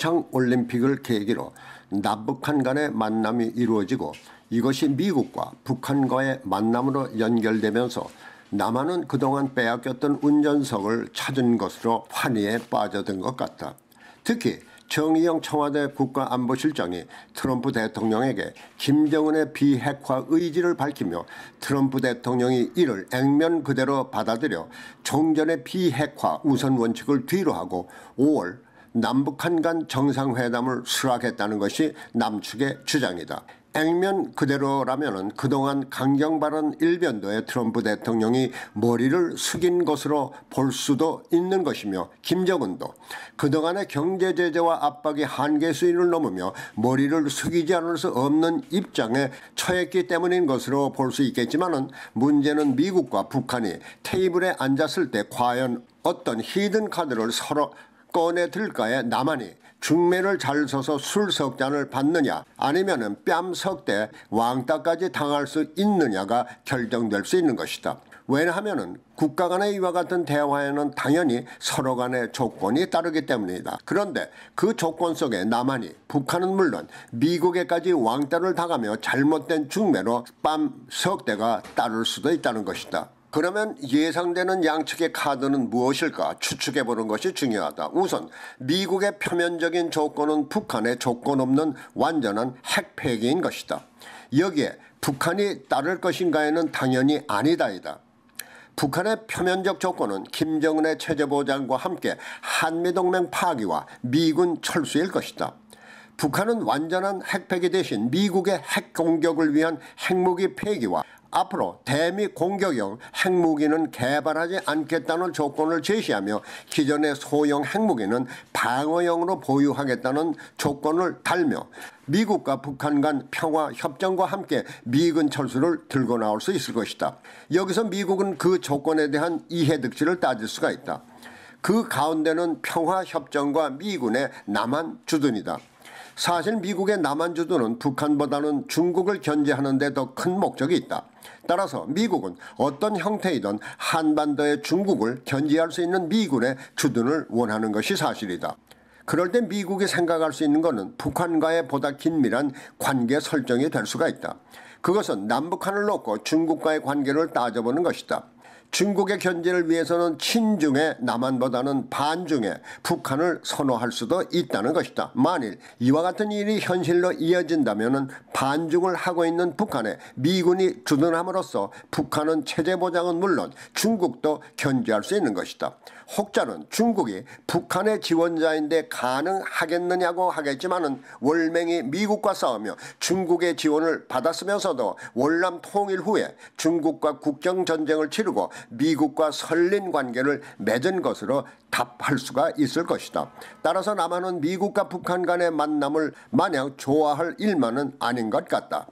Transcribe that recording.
평창올림픽을 계기로 남북한 간의 만남이 이루어지고 이것이 미국과 북한과의 만남으로 연결되면서 남한은 그동안 빼앗겼던 운전석을 찾은 것으로 환희에 빠져든 것 같다. 특히 정의용 청와대 국가안보실장이 트럼프 대통령에게 김정은의 비핵화 의지를 밝히며 트럼프 대통령이 이를 액면 그대로 받아들여 종전의 비핵화 우선 원칙을 뒤로하고 5월 남북한 간 정상회담을 수락했다는 것이 남측의 주장이다. 액면 그대로라면 그동안 강경발언 일변도의 트럼프 대통령이 머리를 숙인 것으로 볼 수도 있는 것이며 김정은도 그동안의 경제제재와 압박이 한계 수준을 넘으며 머리를 숙이지 않을 수 없는 입장에 처했기 때문인 것으로 볼 수 있겠지만 문제는 미국과 북한이 테이블에 앉았을 때 과연 어떤 히든 카드를 서로 꺼내들까에 남한이 중매를 잘 서서 술 석 잔을 받느냐 아니면 뺨 석 대 왕따까지 당할 수 있느냐가 결정될 수 있는 것이다. 왜냐하면 국가 간의 이와 같은 대화에는 당연히 서로 간의 조건이 따르기 때문이다. 그런데 그 조건 속에 남한이 북한은 물론 미국에까지 왕따를 당하며 잘못된 중매로 뺨 석 대가 따를 수도 있다는 것이다. 그러면 예상되는 양측의 카드는 무엇일까 추측해보는 것이 중요하다. 우선 미국의 표면적인 조건은 북한의 조건 없는 완전한 핵폐기인 것이다. 여기에 북한이 따를 것인가에는 당연히 아니다이다. 북한의 표면적 조건은 김정은의 체제보장과 함께 한미동맹 파기와 미군 철수일 것이다. 북한은 완전한 핵폐기 대신 미국의 핵공격을 위한 핵무기 폐기와 앞으로 대미 공격용 핵무기는 개발하지 않겠다는 조건을 제시하며 기존의 소형 핵무기는 방어용으로 보유하겠다는 조건을 달며 미국과 북한 간 평화협정과 함께 미군 철수를 들고 나올 수 있을 것이다. 여기서 미국은 그 조건에 대한 이해득실을 따질 수가 있다. 그 가운데는 평화협정과 미군의 남한 주둔이다. 사실 미국의 남한 주둔은 북한보다는 중국을 견제하는 데 더 큰 목적이 있다. 따라서 미국은 어떤 형태이든 한반도의 중국을 견제할 수 있는 미군의 주둔을 원하는 것이 사실이다. 그럴 때 미국이 생각할 수 있는 것은 북한과의 보다 긴밀한 관계 설정이 될 수가 있다. 그것은 남북한을 놓고 중국과의 관계를 따져보는 것이다. 중국의 견제를 위해서는 친중의 남한보다는 반중의 북한을 선호할 수도 있다는 것이다. 만일 이와 같은 일이 현실로 이어진다면 반중을 하고 있는 북한에 미군이 주둔함으로써 북한은 체제 보장은 물론 중국도 견제할 수 있는 것이다. 혹자는 중국이 북한의 지원자인데 가능하겠느냐고 하겠지만은 월맹이 미국과 싸우며 중국의 지원을 받았으면서도 월남 통일 후에 중국과 국정전쟁을 치르고 미국과 설린 관계를 맺은 것으로 답할 수가 있을 것이다. 따라서 남한은 미국과 북한 간의 만남을 마냥 좋아할 일만은 아닌 것 같다.